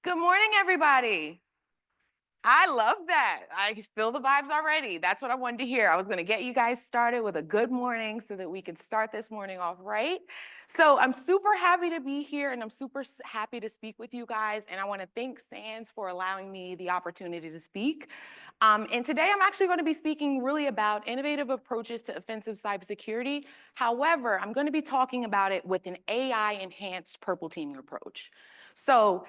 Good morning, everybody. I love that. I feel the vibes already. That's what I wanted to hear. I was going to get you guys started with a good morning so that we can start this morning off right. So I'm super happy to be here and I'm super happy to speak with you guys. And I want to thank SANS for allowing me the opportunity to speak. And today I'm actually going to be speaking really about innovative approaches to offensive cybersecurity. However, I'm going to be talking about it with an AI-enhanced purple teaming approach. So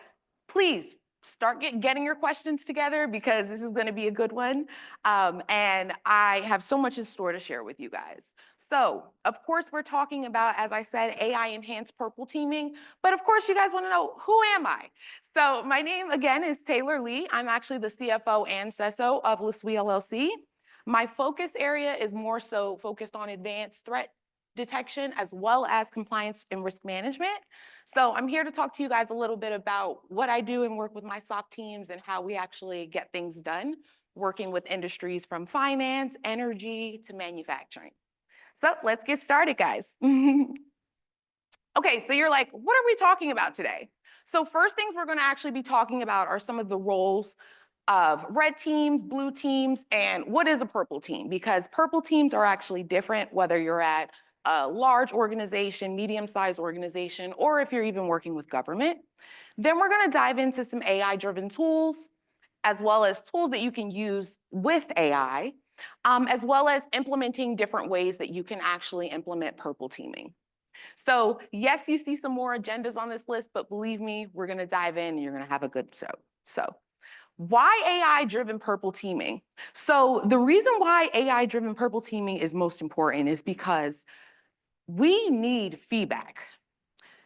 please start getting your questions together because this is going to be a good one. And I have so much in store to share with you guys. So, of course, we're talking about, as I said, AI-enhanced purple teaming. But of course, you guys want to know, who am I? So my name, again, is Taylor Lee. I'm actually the CFO and CISO of Leswee LLC. My focus area is more so focused on advanced threat detection as well as compliance and risk management. So I'm here to talk to you guys a little bit about what I do and work with my SOC teams and how we actually get things done, working with industries from finance, energy to manufacturing. So let's get started, guys. Okay, so you're like, what are we talking about today? So first things we're going to actually be talking about are some of the roles of red teams, blue teams, and what is a purple team? Because purple teams are actually different whether you're at a large organization, medium-sized organization, or if you're even working with government. Then we're going to dive into some AI-driven tools, as well as tools that you can use with AI, as well as implementing different ways that you can actually implement purple teaming. So yes, you see some more agendas on this list, but believe me, we're going to dive in and you're going to have a good show. So why AI-driven purple teaming? So the reason why AI-driven purple teaming is most important is because we need feedback.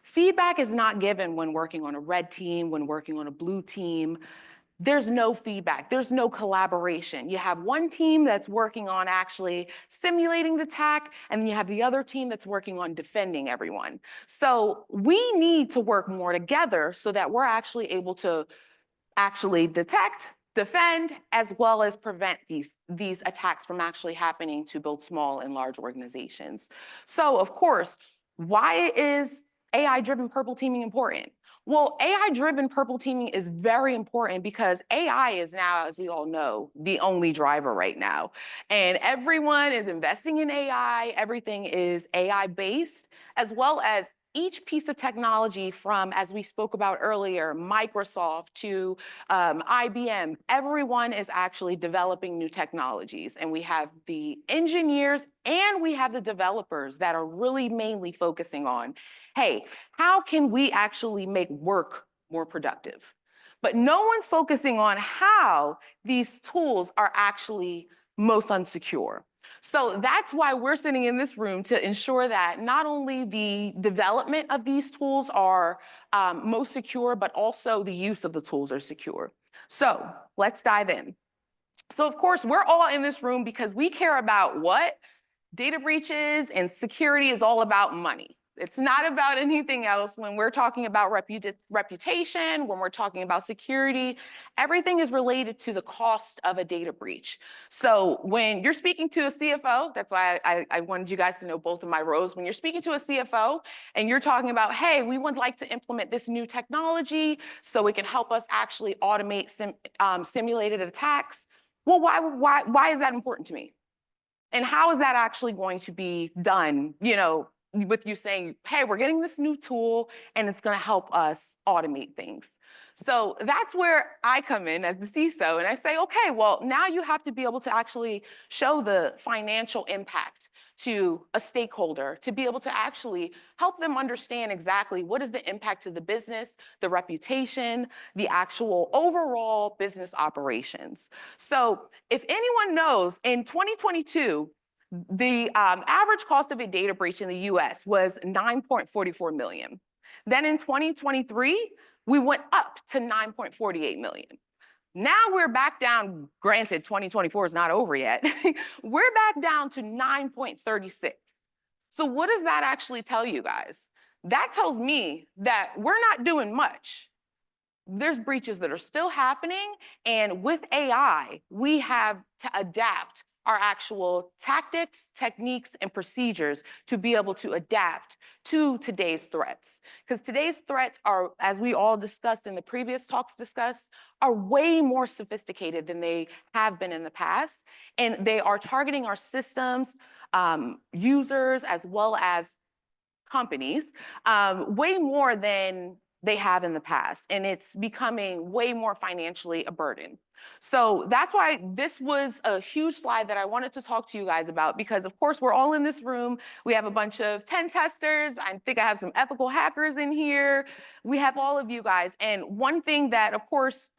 Feedback is not given when working on a red team, when working on a blue team. There's no feedback. There's no collaboration. You have one team that's working on actually simulating the attack, and then you have the other team that's working on defending everyone. So we need to work more together so that we're actually able to actually detect, defend, as well as prevent these attacks from actually happening to both small and large organizations. So, of course, why is AI-driven purple teaming important? Well, AI-driven purple teaming is very important because AI is now, as we all know, the only driver right now. And everyone is investing in AI. Everything is AI-based, as well as each piece of technology from, as we spoke about earlier, Microsoft to IBM, everyone is actually developing new technologies. And we have the engineers and we have the developers that are really mainly focusing on, hey, how can we actually make work more productive? But no one's focusing on how these tools are actually most unsecure. So that's why we're sitting in this room to ensure that not only the development of these tools are most secure, but also the use of the tools are secure. So let's dive in. So of course, we're all in this room because we care about what? Data breaches and security is all about money. It's not about anything else. When we're talking about reputation, when we're talking about security, everything is related to the cost of a data breach. So when you're speaking to a CFO, that's why I wanted you guys to know both of my roles. When you're speaking to a CFO and you're talking about, hey, we would like to implement this new technology so it can help us actually automate simulated attacks. Well, why is that important to me? And how is that actually going to be done, with you saying, hey, we're getting this new tool and it's going to help us automate things. So that's where I come in as the CISO and I say, okay, well, now you have to be able to actually show the financial impact to a stakeholder to be able to actually help them understand exactly what is the impact to the business, the reputation, the actual overall business operations. So if anyone knows, in 2022, the average cost of a data breach in the US was $9.44 million. Then in 2023, we went up to $9.48 million. Now we're back down, granted, 2024 is not over yet. We're back down to 9.36. So what does that actually tell you guys? That tells me that we're not doing much. There's breaches that are still happening, and with AI, we have to adapt our actual tactics, techniques, and procedures to be able to adapt to today's threats. Because today's threats are, as we all discussed in the previous talks discussed, are way more sophisticated than they have been in the past. And they are targeting our systems, users, as well as companies, way more than they have in the past. And it's becoming way more financially a burden. So that's why this was a huge slide that I wanted to talk to you guys about, because of course we're all in this room. We have a bunch of pen testers. I think I have some ethical hackers in here. We have all of you guys. And one thing that, of course,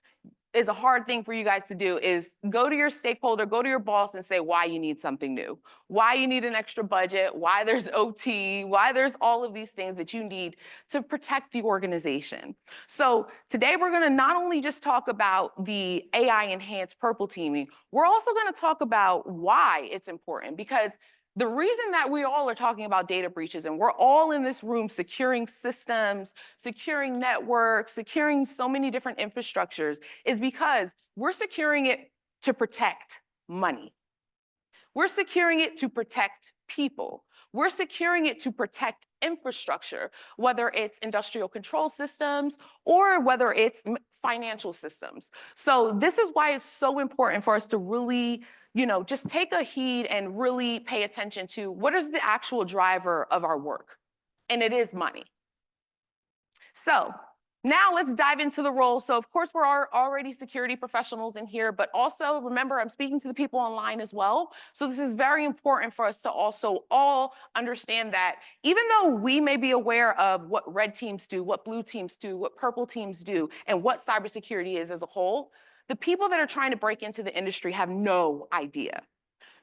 is a hard thing for you guys to do is go to your stakeholder, go to your boss and say why you need something new, why you need an extra budget, why there's OT, why there's all of these things that you need to protect the organization. So today we're gonna not only just talk about the AI enhanced purple teaming, we're also gonna talk about why it's important, because the reason that we all are talking about data breaches and we're all in this room securing systems, securing networks, securing so many different infrastructures is because we're securing it to protect money. We're securing it to protect people. We're securing it to protect infrastructure, whether it's industrial control systems or whether it's financial systems. So this is why it's so important for us to really, just take a heed and really pay attention to what is the actual driver of our work. And it is money. So now let's dive into the role. So of course, we're already security professionals in here, but also remember, I'm speaking to the people online as well. So this is very important for us to also all understand that even though we may be aware of what red teams do, what blue teams do, what purple teams do, and what cybersecurity is as a whole, the people that are trying to break into the industry have no idea.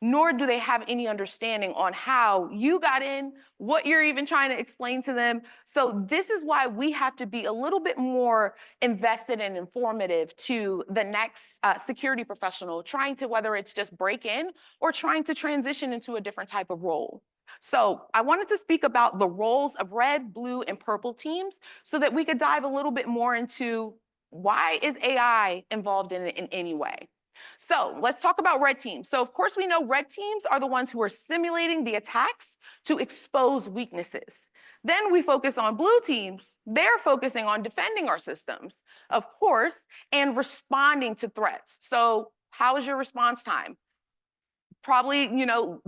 Nor do they have any understanding on how you got in, what you're even trying to explain to them. So this is why we have to be a little bit more invested and informative to the next security professional trying to, whether it's just break in or trying to transition into a different type of role. So I wanted to speak about the roles of red, blue, and purple teams so that we could dive a little bit more into why is AI involved in it in any way. So let's talk about red teams. So of course we know red teams are the ones who are simulating the attacks to expose weaknesses. Then we focus on blue teams. They're focusing on defending our systems, of course, and responding to threats. So how is your response time? Probably,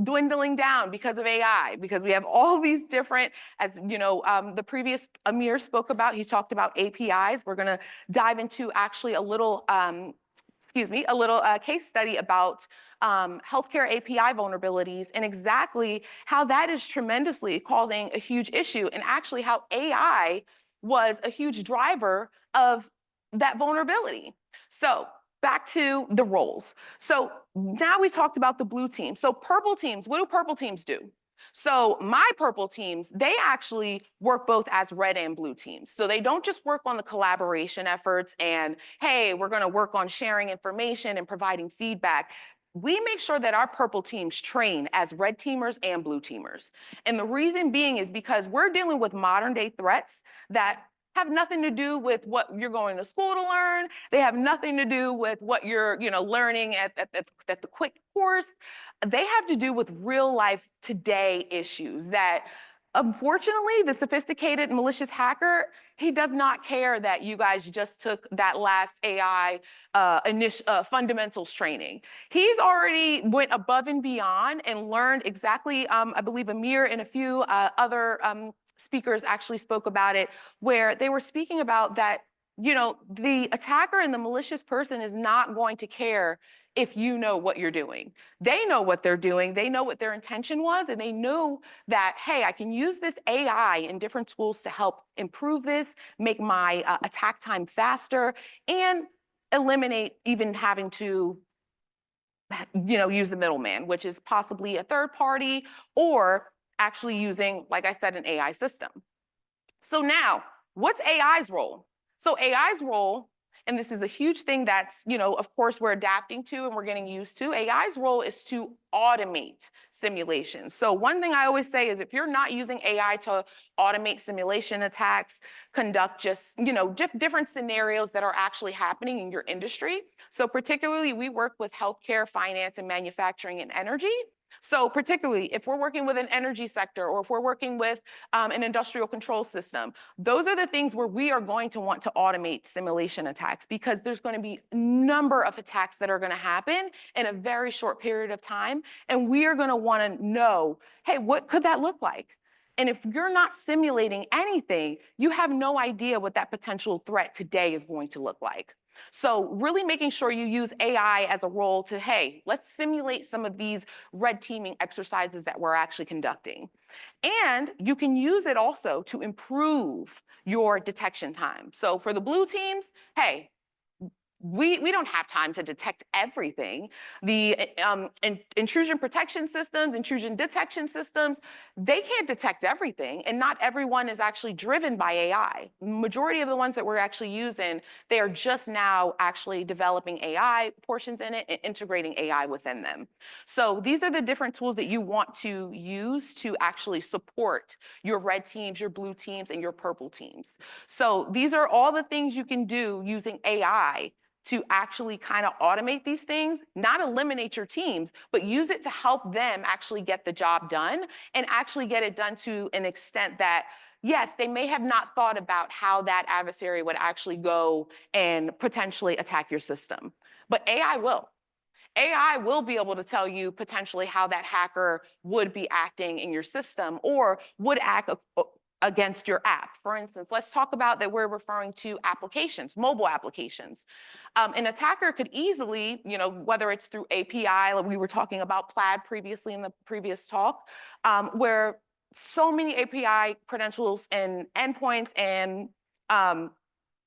dwindling down because of AI, because we have all these different, as the previous Amir spoke about, he talked about APIs. We're gonna dive into actually a little case study about healthcare API vulnerabilities and exactly how that is tremendously causing a huge issue, and actually how AI was a huge driver of that vulnerability. So back to the roles. So now we talked about the blue team. So purple teams, what do purple teams do? So my purple teams, they actually work both as red and blue teams. So they don't just work on the collaboration efforts and, hey, we're going to work on sharing information and providing feedback. We make sure that our purple teams train as red teamers and blue teamers. And the reason being is because we're dealing with modern day threats that have nothing to do with what you're going to school to learn. They have nothing to do with what you're learning at the quick course. They have to do with real life today issues that, unfortunately, the sophisticated malicious hacker, he does not care that you guys just took that last AI fundamentals training. He's already went above and beyond and learned exactly, I believe Amir and a few other speakers actually spoke about it, where they were speaking about that, the attacker and the malicious person is not going to care if you know what you're doing. They know what they're doing. They know what their intention was, and they know that, hey, I can use this AI and different tools to help improve this, make my attack time faster, and eliminate even having to use the middleman, which is possibly a third party or actually using, like I said, an AI system. So now, what's AI's role? So AI's role and this is a huge thing that's, of course, we're adapting to and we're getting used to. AI's role is to automate simulations. So one thing I always say is if you're not using AI to automate simulation attacks, conduct just, different scenarios that are actually happening in your industry. So particularly, we work with healthcare, finance, and manufacturing and energy. So particularly, if we're working with an energy sector or if we're working with an industrial control system, those are the things where we are going to want to automate simulation attacks because there's going to be a number of attacks that are going to happen in a very short period of time. And we are going to want to know, hey, what could that look like? And if you're not simulating anything, you have no idea what that potential threat today is going to look like. So really making sure you use AI as a role to, hey, let's simulate some of these red teaming exercises that we're actually conducting. And you can use it also to improve your detection time. So for the blue teams, hey, we don't have time to detect everything. The intrusion protection systems, intrusion detection systems, they can't detect everything, and not everyone is actually driven by AI. Majority of the ones that we're actually using, they are just now actually developing AI portions in it and integrating AI within them. So these are the different tools that you want to use to actually support your red teams, your blue teams, and your purple teams. So these are all the things you can do using AI to actually kind of automate these things, not eliminate your teams, but use it to help them actually get the job done and actually get it done to an extent that, yes, they may have not thought about how that adversary would actually go and potentially attack your system. But AI will. AI will be able to tell you potentially how that hacker would be acting in your system or would act against your app. For instance, let's talk about that we're referring to applications, mobile applications. An attacker could easily, whether it's through API, like we were talking about Plaid previously in the previous talk, where so many API credentials and endpoints and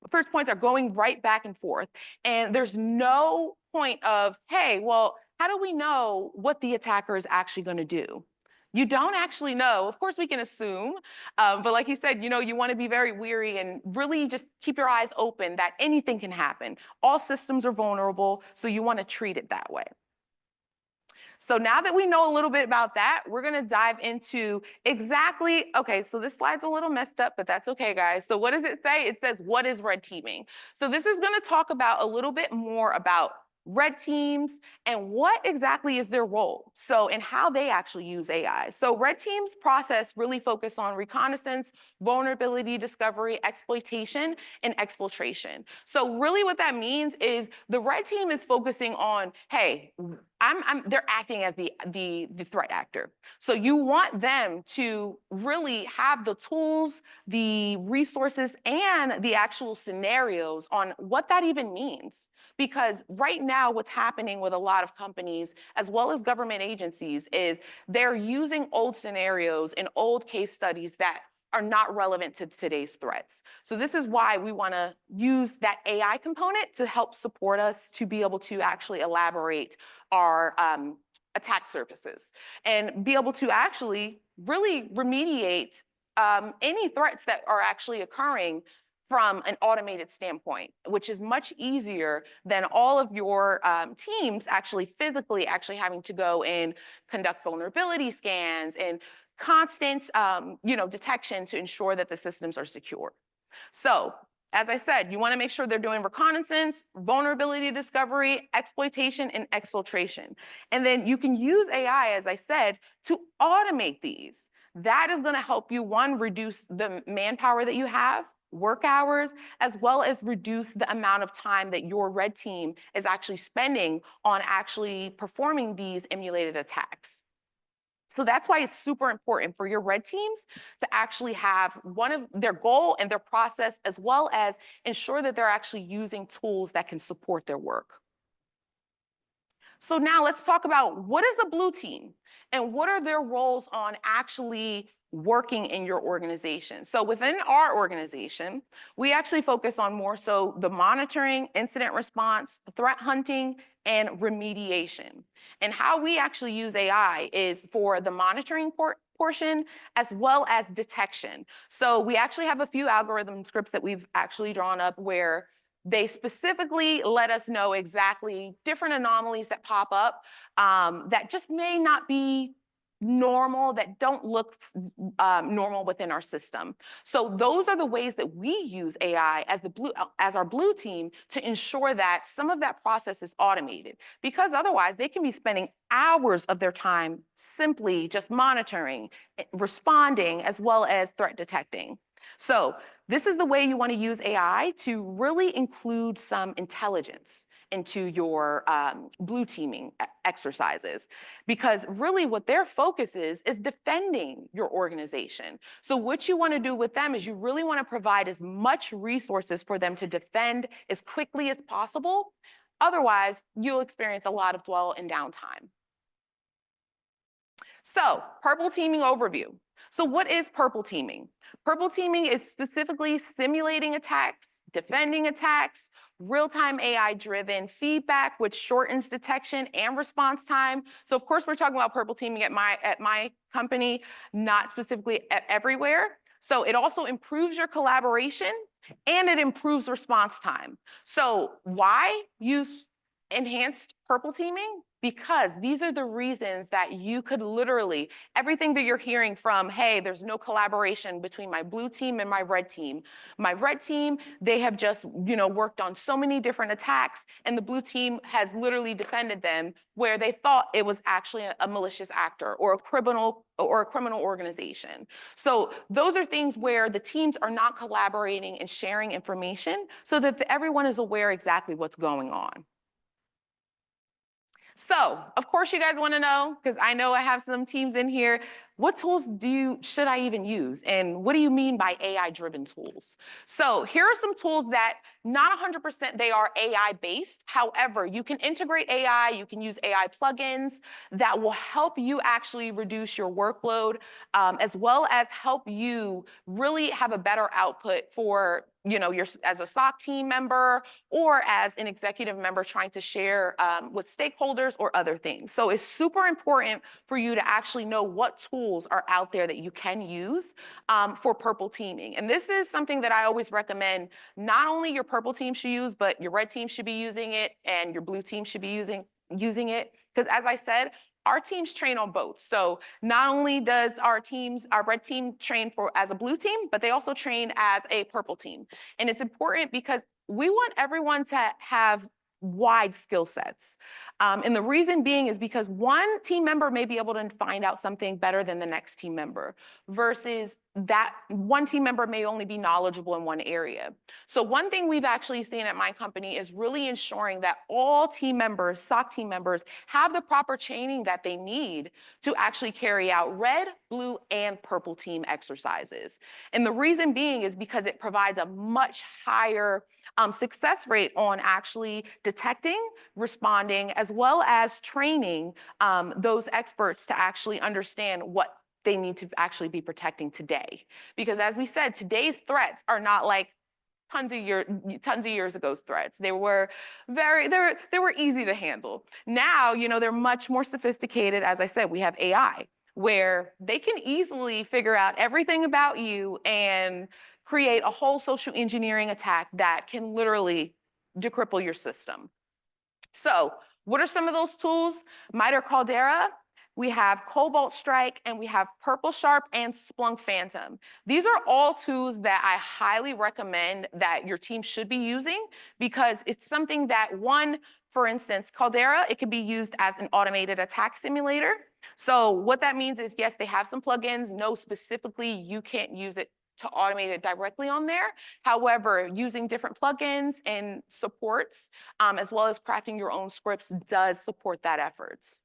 first points are going right back and forth. And there's no point of, hey, well, how do we know what the attacker is actually going to do? You don't actually know. Of course, we can assume, but like you said, you want to be very wary and really just keep your eyes open that anything can happen. All systems are vulnerable, so you want to treat it that way. So now that we know a little bit about that, we're going to dive into exactly, okay, so this slide's a little messed up, but that's okay, guys. So what does it say? It says, what is red teaming? So this is going to talk about a little bit more about red teams and what exactly is their role, and how they actually use AI. So red teams process really focus on reconnaissance, vulnerability discovery, exploitation, and exfiltration. So really what that means is the red team is focusing on, hey, they're acting as the threat actor. So you want them to really have the tools, the resources, and the actual scenarios on what that even means. Because right now, what's happening with a lot of companies, as well as government agencies, is they're using old scenarios and old case studies that are not relevant to today's threats. So this is why we want to use that AI component to help support us to be able to actually elaborate our attack surfaces and be able to actually really remediate any threats that are actually occurring from an automated standpoint, which is much easier than all of your teams actually physically having to go and conduct vulnerability scans and constant detection to ensure that the systems are secure. So as I said, you want to make sure they're doing reconnaissance, vulnerability discovery, exploitation, and exfiltration. And then you can use AI, as I said, to automate these. That is going to help you, one, reduce the manpower that you have, work hours, as well as reduce the amount of time that your red team is actually spending on actually performing these emulated attacks. So that's why it's super important for your red teams to actually have one of their goal and their process, as well as ensure that they're actually using tools that can support their work. So now let's talk about what is a blue team and what are their roles on actually working in your organization. So within our organization, we actually focus on more so the monitoring, incident response, threat hunting, and remediation. And how we actually use AI is for the monitoring portion as well as detection. So we actually have a few algorithm scripts that we've actually drawn up where They specifically let us know exactly different anomalies that pop up that just may not be normal, that don't look normal within our system. So those are the ways that we use AI as our blue team to ensure that some of that process is automated, because otherwise they can be spending hours of their time simply just monitoring, responding, as well as threat detecting. So this is the way you want to use AI to really include some intelligence into your blue teaming exercises, because really what their focus is defending your organization. So what you want to do with them is you really want to provide as much resources for them to defend as quickly as possible. Otherwise, you'll experience a lot of dwell and downtime. So, purple teaming overview. So what is purple teaming? Purple teaming is specifically simulating attacks, defending attacks, real-time AI-driven feedback, which shortens detection and response time. So of course, we're talking about purple teaming at my company, not specifically everywhere. So it also improves your collaboration and it improves response time. So why use enhanced purple teaming? Because these are the reasons that you could literally, everything that you're hearing from, hey, there's no collaboration between my blue team and my red team. My red team, they have just, worked on so many different attacks, and the blue team has literally defended them where they thought it was actually a malicious actor or a criminal organization. So those are things where the teams are not collaborating and sharing information so that everyone is aware exactly what's going on. So, of course, you guys want to know, because I know I have some teams in here, what tools should I even use? And what do you mean by AI-driven tools? So here are some tools that not 100% they are AI-based. However, you can integrate AI, you can use AI plugins that will help you actually reduce your workload, as well as help you really have a better output for as a SOC team member or as an executive member trying to share with stakeholders or other things. So it's super important for you to actually know what tools are out there that you can use for purple teaming. And this is something that I always recommend not only your purple team should use, but your red team should be using it and your blue team should be using it. Because as I said, our teams train on both. So not only does our red team train as a blue team, but they also train as a purple team. And it's important because we want everyone to have wide skill sets. And the reason being is because one team member may be able to find out something better than the next team member, versus that one team member may only be knowledgeable in one area. So one thing we've actually seen at my company is really ensuring that all team members, SOC team members, have the proper training that they need to actually carry out red, blue, and purple team exercises. And the reason being is because it provides a much higher success rate on actually detecting, responding, as well as training those experts to actually understand what they need to actually be protecting today. Because as we said, today's threats are not like tons of years ago's threats. They were easy to handle. Now, they're much more sophisticated. As I said, we have AI, where they can easily figure out everything about you and create a whole social engineering attack that can literally decripple your system. So what are some of those tools? MITRE Caldera, we have Cobalt Strike, and we have Purple Sharp and Splunk Phantom. These are all tools that I highly recommend that your team should be using, because it's something that, one, for instance, Caldera, it can be used as an automated attack simulator. So what that means is, yes, they have some plugins. No, specifically, you can't use it to automate it directly on there. However, using different plugins and supports, as well as crafting your own scripts, does support that efforts.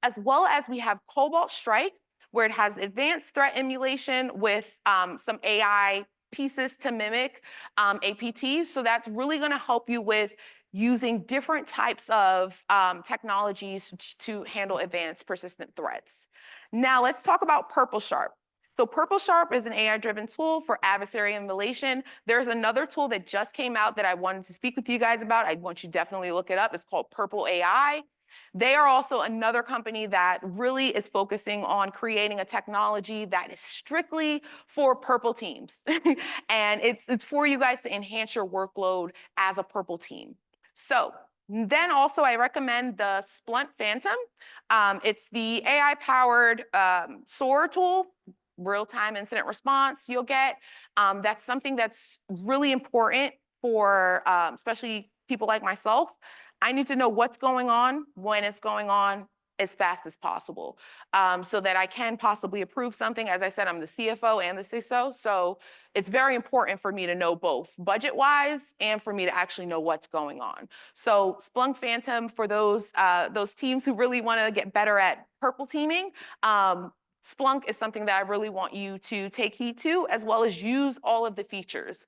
As well as we have Cobalt Strike, where it has advanced threat emulation with some AI pieces to mimic APTs. So that's really going to help you with using different types of technologies to handle advanced persistent threats. Now let's talk about Purple Sharp. So Purple Sharp is an AI-driven tool for adversary emulation. There's another tool that just came out that I wanted to speak with you guys about. I want you to definitely look it up. It's called Purple AI. They are also another company that really is focusing on creating a technology that is strictly for purple teams. And it's for you guys to enhance your workload as a purple team. So then also I recommend the Splunk Phantom. It's the AI-powered SOAR tool, real-time incident response you'll get. That's something that's really important for especially people like myself. I need to know what's going on, when it's going on, as fast as possible, so that I can possibly approve something. As I said, I'm the CFO and the CISO, so it's very important for me to know both budget-wise and for me to actually know what's going on. So Splunk Phantom, for those teams who really want to get better at purple teaming, Splunk is something that I really want you to take heed to, as well as use all of the features.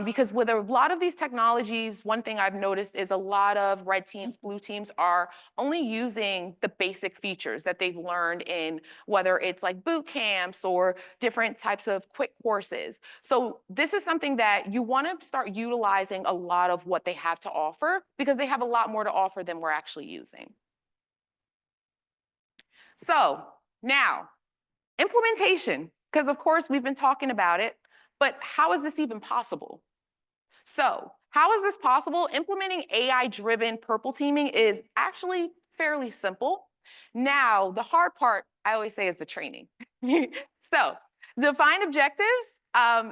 Because with a lot of these technologies, one thing I've noticed is a lot of red teams, blue teams are only using the basic features that they've learned in whether it's like boot camps or different types of quick courses. So this is something that you want to start utilizing a lot of what they have to offer, because they have a lot more to offer than we're actually using. So now, implementation, because of course we've been talking about it, but how is this even possible? So how is this possible? Implementing AI-driven purple teaming is actually fairly simple. Now, the hard part, I always say, is the training. So define objectives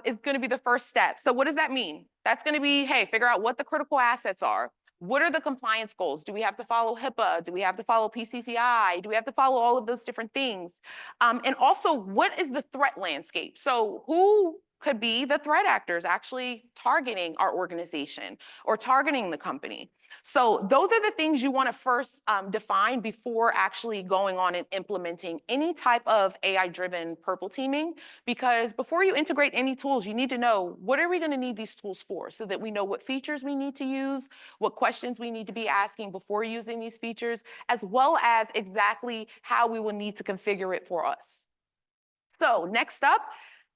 is going to be the first step. So what does that mean? That's going to be, hey, figure out what the critical assets are. What are the compliance goals? Do we have to follow HIPAA? Do we have to follow PCI? Do we have to follow all of those different things? And also, what is the threat landscape? So who could be the threat actors actually targeting our organization or targeting the company? So those are the things you want to first define before actually going on and implementing any type of AI-driven purple teaming. Because before you integrate any tools, you need to know, what are we going to need these tools for, so that we know what features we need to use, what questions we need to be asking before using these features, as well as exactly how we will need to configure it for us. So next up,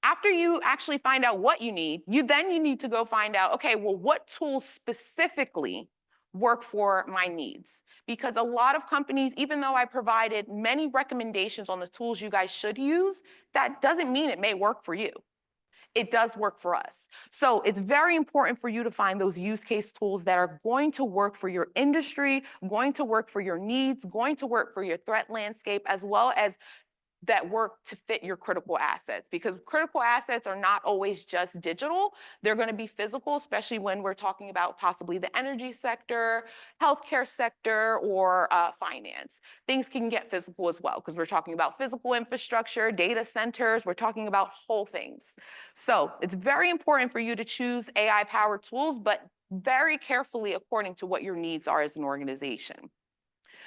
after you actually find out what you need, you need to go find out, okay, well, what tools specifically work for my needs? Because a lot of companies, even though I provided many recommendations on the tools you guys should use, that doesn't mean it may work for you. It does work for us. So it's very important for you to find those use case tools that are going to work for your industry, going to work for your needs, going to work for your threat landscape, as well as that work to fit your critical assets, because critical assets are not always just digital. They're going to be physical, especially when we're talking about possibly the energy sector, healthcare sector, or finance. Things can get physical as well, because we're talking about physical infrastructure, data centers. We're talking about whole things. So it's very important for you to choose AI-powered tools, but very carefully according to what your needs are as an organization.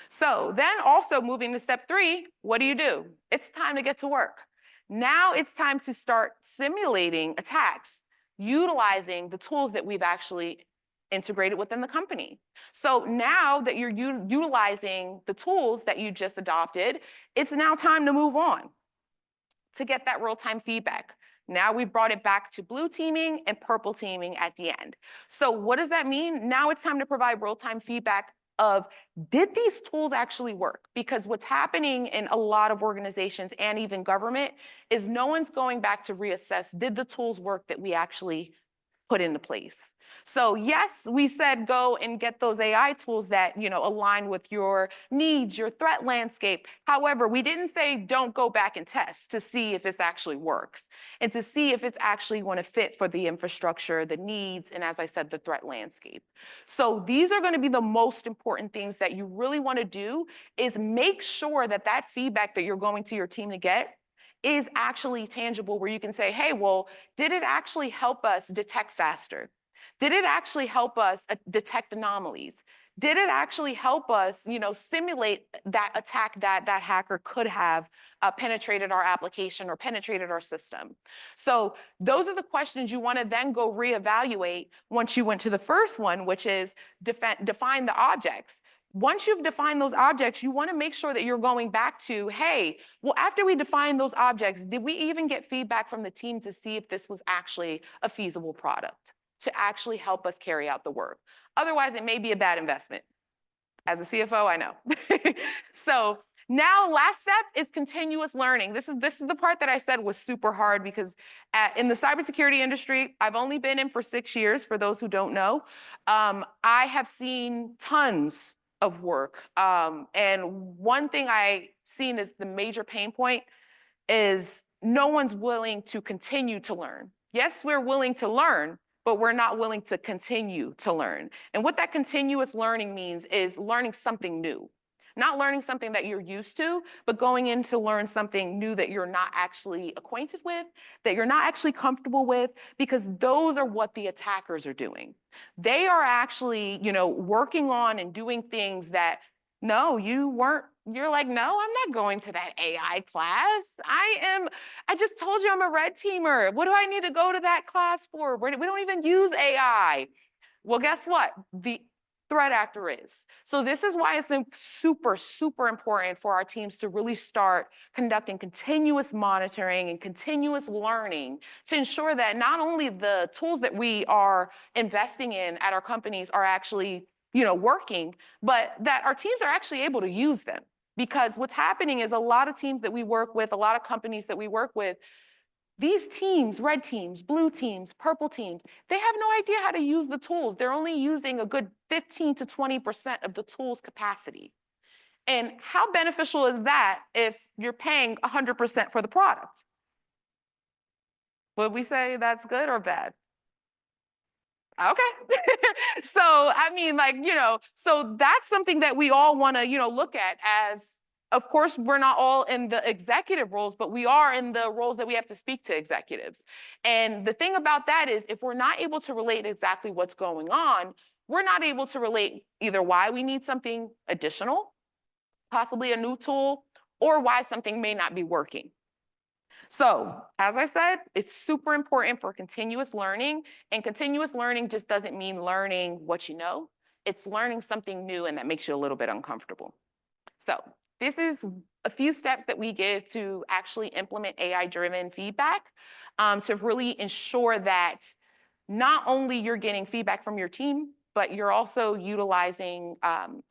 So then also moving to step 3, what do? It's time to get to work. Now it's time to start simulating attacks, utilizing the tools that we've actually integrated within the company. So now that you're utilizing the tools that you just adopted, it's now time to move on to get that real-time feedback. Now we've brought it back to blue teaming and purple teaming at the end. So what does that mean? Now it's time to provide real-time feedback of, did these tools actually work? Because what's happening in a lot of organizations and even government is no one's going back to reassess, did the tools work that we actually put into place? So yes, we said go and get those AI tools that align with your needs, your threat landscape. However, we didn't say don't go back and test to see if this actually works and to see if it's actually going to fit for the infrastructure, the needs, and as I said, the threat landscape. So these are going to be the most important things that you really want to do, is make sure that that feedback that you're going to your team to get is actually tangible, where you can say, hey, well, did it actually help us detect faster? Did it actually help us detect anomalies? Did it actually help us, simulate that attack that that hacker could have penetrated our application or penetrated our system? So those are the questions you want to then go reevaluate once you went to the first one, which is define the objects. Once you've defined those objects, you want to make sure that you're going back to, hey, well, after we define those objects, did we even get feedback from the team to see if this was actually a feasible product to actually help us carry out the work? Otherwise, it may be a bad investment. As a CFO, I know. So now last step is continuous learning. This is the part that I said was super hard because in the cybersecurity industry, I've only been in for 6 years, for those who don't know. I have seen tons of work. And one thing I've seen is the major pain point is no one's willing to continue to learn. Yes, we're willing to learn, but we're not willing to continue to learn. And what that continuous learning means is learning something new. Not learning something that you're used to, but going in to learn something new that you're not actually acquainted with, that you're not actually comfortable with, because those are what the attackers are doing. They are actually, working on and doing things that, no, you weren't. You're like, no, I'm not going to that AI class. I just told you I'm a red teamer. What do I need to go to that class for? We don't even use AI. Well, guess what? The threat actor is. So this is why it's super, super important for our teams to really start conducting continuous monitoring and continuous learning to ensure that not only the tools that we are investing in at our companies are actually, working, but that our teams are actually able to use them. Because what's happening is a lot of teams that we work with, a lot of companies that we work with, these teams, red teams, blue teams, purple teams, they have no idea how to use the tools. They're only using a good 15 to 20% of the tool's capacity. And how beneficial is that if you're paying 100% for the product? Would we say that's good or bad? Okay. So, I mean, so that's something that we all want to, look at as, of course, we're not all in the executive roles, but we are in the roles that we have to speak to executives. And the thing about that is if we're not able to relate exactly what's going on, we're not able to relate either why we need something additional, possibly a new tool, or why something may not be working. So, as I said, it's super important for continuous learning, and continuous learning just doesn't mean learning what you know. It's learning something new, and that makes you a little bit uncomfortable. So, this is a few steps that we give to actually implement AI-driven feedback to really ensure that not only you're getting feedback from your team, but you're also utilizing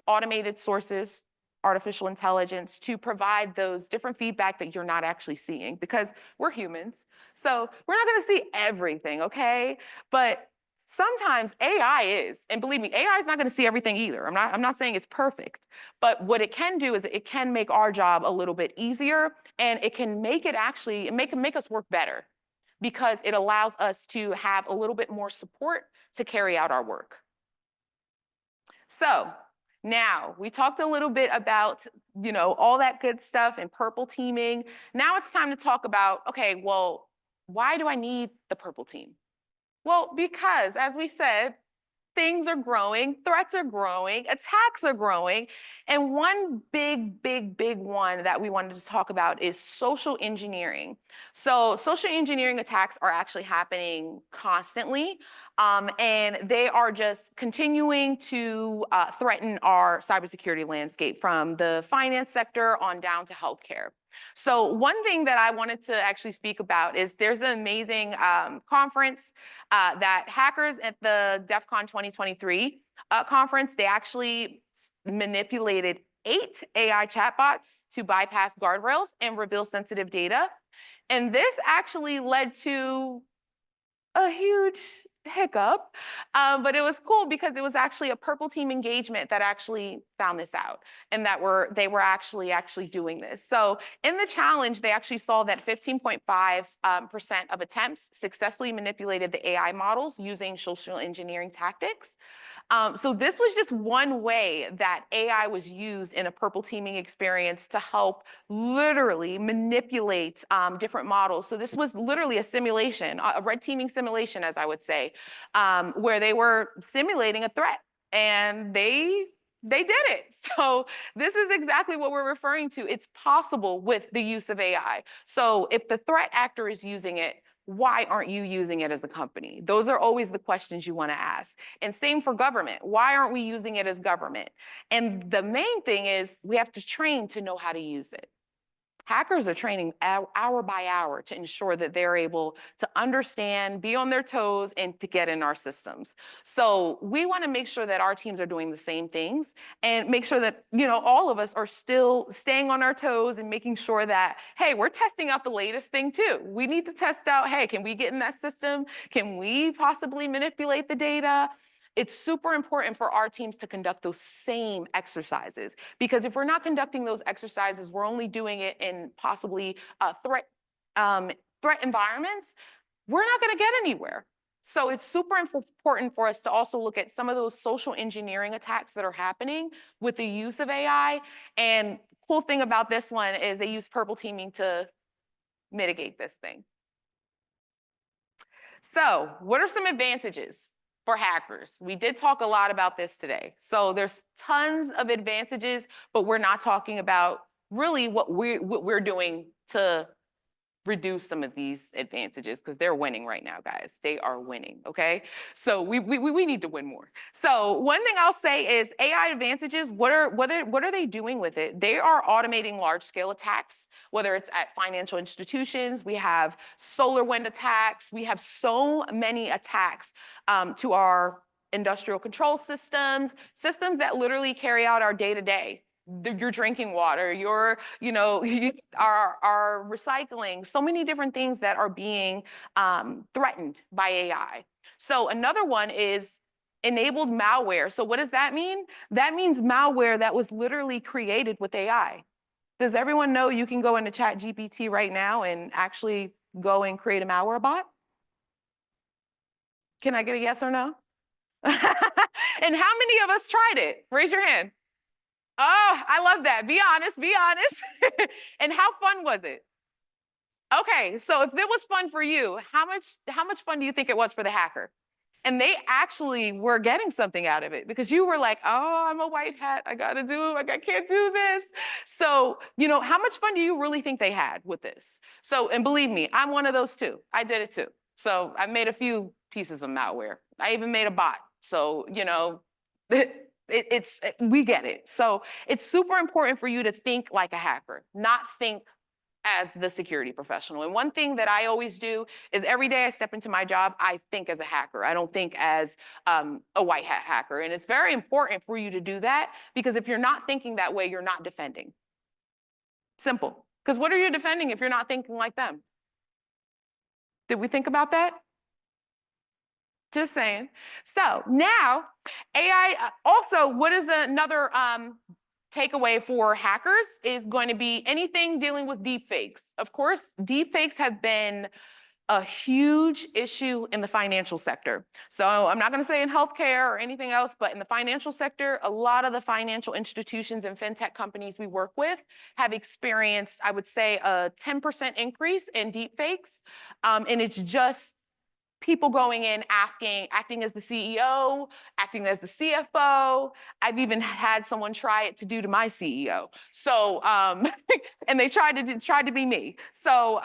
automated sources, artificial intelligence, to provide those different feedback that you're not actually seeing, because we're humans. So we're not going to see everything, okay? But sometimes AI is, and believe me, AI is not going to see everything either. I'm not saying it's perfect, but what it can do is it can make our job a little bit easier, and it can make it actually make us work better, because it allows us to have a little bit more support to carry out our work. So now we talked a little bit about, all that good stuff and purple teaming. Now it's time to talk about, okay, well, why do I need the purple team? Well, because as we said, things are growing, threats are growing, attacks are growing. And one big one that we wanted to talk about is social engineering. So social engineering attacks are actually happening constantly, and they are just continuing to threaten our cybersecurity landscape, from the finance sector on down to healthcare. So one thing that I wanted to actually speak about is there's an amazing conference that hackers at the DEF CON 2023 conference, they actually manipulated 8 AI chatbots to bypass guardrails and reveal sensitive data. And this actually led to a huge hiccup, but it was cool because it was actually a purple team engagement that actually found this out, and that they were actually doing this. So in the challenge, they actually saw that 15.5% of attempts successfully manipulated the AI models using social engineering tactics. So this was just one way that AI was used in a purple teaming experience to help literally manipulate different models. So this was literally a simulation, a red teaming simulation, as I would say, where they were simulating a threat, and they did it. So this is exactly what we're referring to. It's possible with the use of AI. So if the threat actor is using it, why aren't you using it as a company? Those are always the questions you want to ask. And same for government. Why aren't we using it as government? And the main thing is we have to train to know how to use it. Hackers are training hour by hour to ensure that they're able to understand, be on their toes, and to get in our systems. So we want to make sure that our teams are doing the same things and make sure that, all of us are still staying on our toes and making sure that, hey, we're testing out the latest thing too. We need to test out, hey, can we get in that system? Can we possibly manipulate the data? It's super important for our teams to conduct those same exercises, because if we're not conducting those exercises, we're only doing it in possibly threat environments, we're not going to get anywhere. So it's super important for us to also look at some of those social engineering attacks that are happening with the use of AI. And cool thing about this one is they use purple teaming to mitigate this thing. So what are some advantages for hackers? We did talk a lot about this today. So there's tons of advantages, but we're not talking about really what we're doing to reduce some of these advantages, because they're winning right now, guys. They are winning, okay? So we need to win more. So one thing I'll say is AI advantages, what are they doing with it? They are automating large-scale attacks, whether it's at financial institutions. We have solar wind attacks. We have so many attacks to our industrial control systems that literally carry out our day-to-day. Your drinking water, our recycling, so many different things that are being threatened by AI. So another one is enabled malware. So what does that mean? That means malware that was literally created with AI. Does everyone know you can go into ChatGPT right now and actually go and create a malware bot? Can I get a yes or no? And how many of us tried it? Raise your hand. Oh, I love that. Be honest. And how fun was it? Okay, so if it was fun for you, how much fun do you think it was for the hacker? And they actually were getting something out of it, because you were like, oh, I'm a white hat. I can't do this. So, how much fun do you really think they had with this? So, and believe me, I'm one of those too. I did it too. So I made a few pieces of malware. I even made a bot. So, we get it. So it's super important for you to think like a hacker, not think as the security professional. And one thing that I always do is every day I step into my job, I think as a hacker. I don't think as a white hat hacker. And it's very important for you to do that, because if you're not thinking that way, you're not defending. Simple. Because what are you defending if you're not thinking like them? Did we think about that? Just saying. So now, AI, also, what is another takeaway for hackers is going to be anything dealing with deepfakes. Of course, deepfakes have been a huge issue in the financial sector. So I'm not going to say in healthcare or anything else, but in the financial sector, a lot of the financial institutions and fintech companies we work with have experienced, I would say, a 10% increase in deepfakes. And it's just people going in acting as the CEO, acting as the CFO. I've even had someone try it to do to my CEO. So, and they tried to be me. So,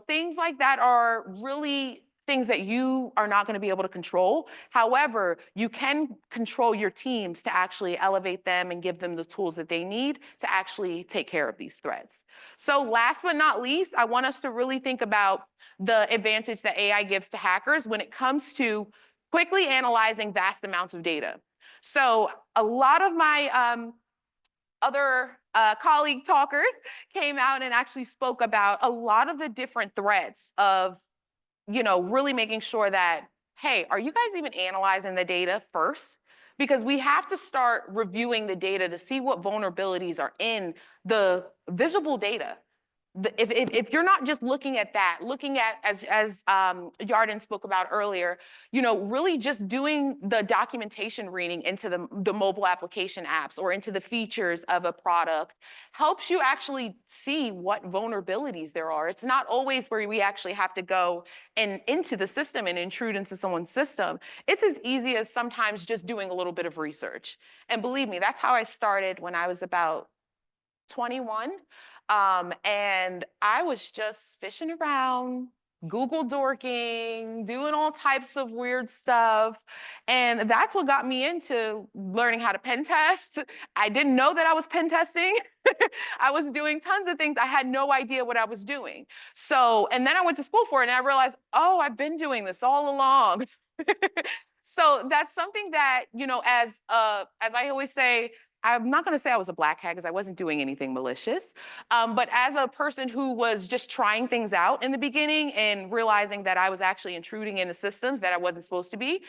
things like that are really things that you are not going to be able to control. However, you can control your teams to actually elevate them and give them the tools that they need to actually take care of these threats. So last but not least, I want us to really think about the advantage that AI gives to hackers when it comes to quickly analyzing vast amounts of data. So a lot of my other colleague talkers came out and actually spoke about a lot of the different threats of, really making sure that, hey, are you guys even analyzing the data first? Because we have to start reviewing the data to see what vulnerabilities are in the visible data. If you're not just looking at that, looking at, as Yarden spoke about earlier, really just doing the documentation reading into the mobile application apps or into the features of a product helps you actually see what vulnerabilities there are. It's not always where we actually have to go into the system and intrude into someone's system. It's as easy as sometimes just doing a little bit of research. And believe me, that's how I started when I was about 21. And I was just fishing around, Google dorking, doing all types of weird stuff. And that's what got me into learning how to pen test. I didn't know that I was pen testing. I was doing tons of things. I had no idea what I was doing. So, and then I went to school for it and I realized, oh, I've been doing this all along. So that's something that, you know, as I always say, I'm not going to say I was a black hat because I wasn't doing anything malicious. But as a person who was just trying things out in the beginning and realizing that I was actually intruding into systems that I wasn't supposed to be,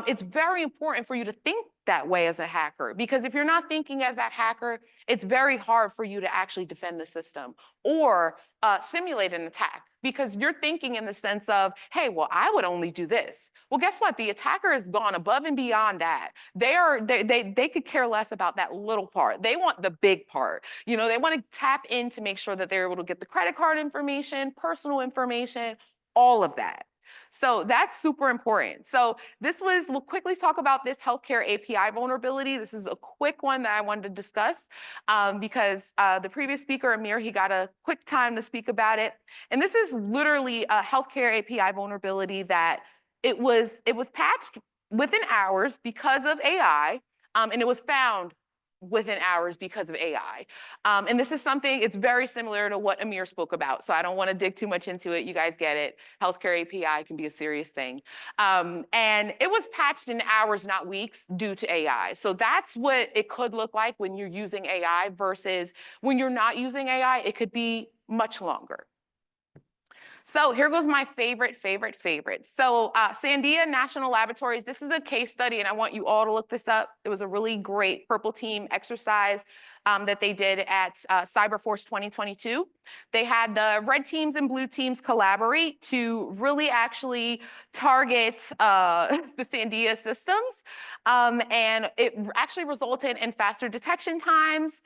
it's very important for you to think that way as a hacker. Because if you're not thinking as that hacker, it's very hard for you to actually defend the system or simulate an attack. Because you're thinking in the sense of, hey, well, I would only do this. Well, guess what? The attacker has gone above and beyond that. They could care less about that little part. They want the big part. You know, they want to tap in to make sure that they're able to get the credit card information, personal information, all of that. So that's super important. So we'll quickly talk about this healthcare API vulnerability. This is a quick one that I wanted to discuss because the previous speaker, Amir, he got a quick time to speak about it. And this is literally a healthcare API vulnerability that it was patched within hours because of AI, and it was found within hours because of AI. And this is something, it's very similar to what Amir spoke about. So I don't want to dig too much into it. You guys get it. Healthcare API can be a serious thing. And it was patched in hours, not weeks, due to AI. So that's what it could look like when you're using AI versus when you're not using AI, it could be much longer. So here goes my favorite. So Sandia National Laboratories, this is a case study, and I want you all to look this up. It was a really great purple team exercise that they did at CyberForce 2022. They had the red teams and blue teams collaborate to really actually target the Sandia systems. And it actually resulted in faster detection times,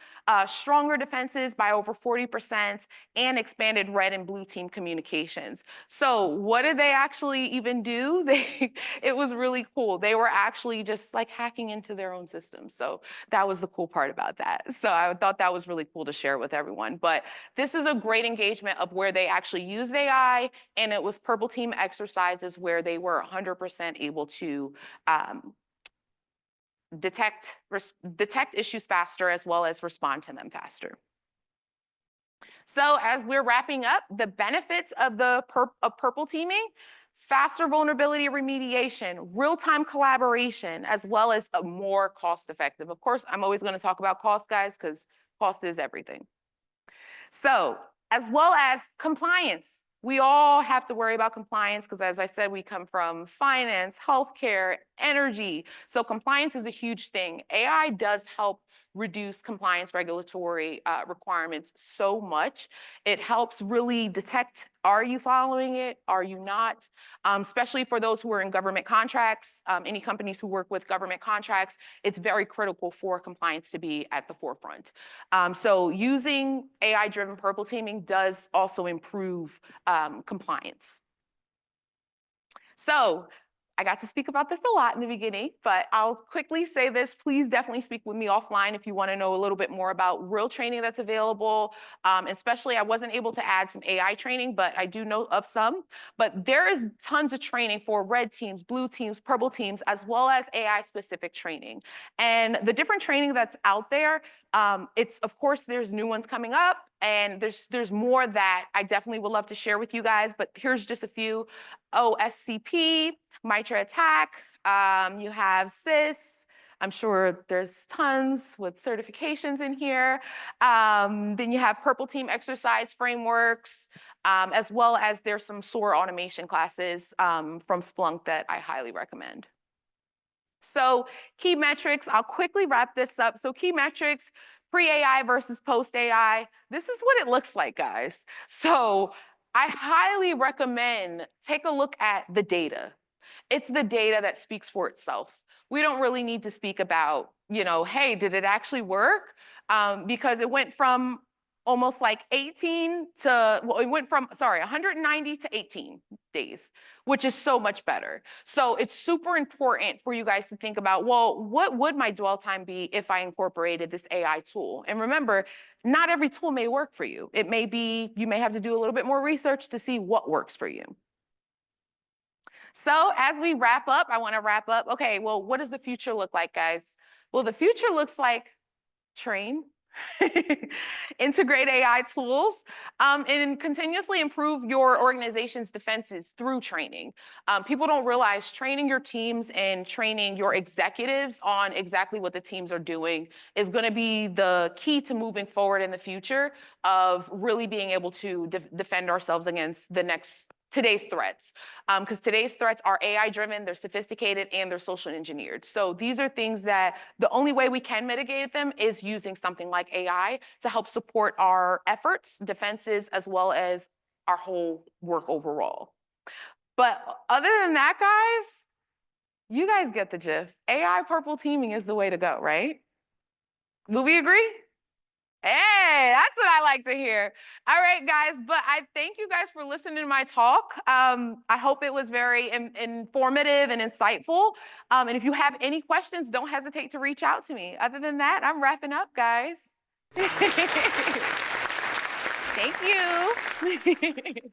stronger defenses by over 40%, and expanded red and blue team communications. So what did they actually even do? It was really cool. They were actually just like hacking into their own systems. So that was the cool part about that. So I thought that was really cool to share with everyone. But this is a great engagement of where they actually used AI, and it was purple team exercises where they were 100% able to detect issues faster as well as respond to them faster. So as we're wrapping up, the benefits of purple teaming: faster vulnerability remediation, real-time collaboration, as well as a more cost-effective. Of course, I'm always going to talk about cost, guys, because cost is everything. So as well as compliance. We all have to worry about compliance because, as I said, we come from finance, healthcare, energy. So compliance is a huge thing. AI does help reduce compliance regulatory requirements so much. It helps really detect, are you following it? Are you not? Especially for those who are in government contracts, any companies who work with government contracts, it's very critical for compliance to be at the forefront. So using AI-driven purple teaming does also improve compliance. So I got to speak about this a lot in the beginning, but I'll quickly say this. Please definitely speak with me offline if you want to know a little bit more about real training that's available. Especially, I wasn't able to add some AI training, but I do know of some. But there is tons of training for red teams, blue teams, purple teams, as well as AI-specific training. And the different training that's out there, of course, there's new ones coming up, and there's more that I definitely would love to share with you guys, but here's just a few. OSCP, MITRE ATT&CK, you have CIS. I'm sure there's tons with certifications in here. Then you have purple team exercise frameworks, as well as there's some SOAR automation classes from Splunk that I highly recommend. So key metrics, I'll quickly wrap this up. So key metrics, pre-AI versus post-AI. This is what it looks like, guys. So I highly recommend take a look at the data. It's the data that speaks for itself. We don't really need to speak about, you know, hey, did it actually work? Because it went from almost like 18 to, well, it went from, 190 to 18 days, which is so much better. So it's super important for you guys to think about, well, what would my dwell time be if I incorporated this AI tool? And remember, not every tool may work for you. It may be, you may have to do a little bit more research to see what works for you. So as we wrap up, I want to wrap up. Okay, well, what does the future look like, guys? Well, the future looks like train, integrate AI tools, and continuously improve your organization's defenses through training. People don't realize training your teams and training your executives on exactly what the teams are doing is going to be the key to moving forward in the future of really being able to defend ourselves against today's threats. Because today's threats are AI driven, they're sophisticated, and they're social engineered. So these are things that the only way we can mitigate them is using something like AI to help support our efforts, defenses, as well as our whole work overall. But other than that, guys, you guys get the gist. AI purple teaming is the way to go, right? Will we agree? Hey, that's what I like to hear. All right, guys, but I thank you guys for listening to my talk. I hope it was very informative and insightful. And if you have any questions, don't hesitate to reach out to me. Other than that, I'm wrapping up, guys. Thank you.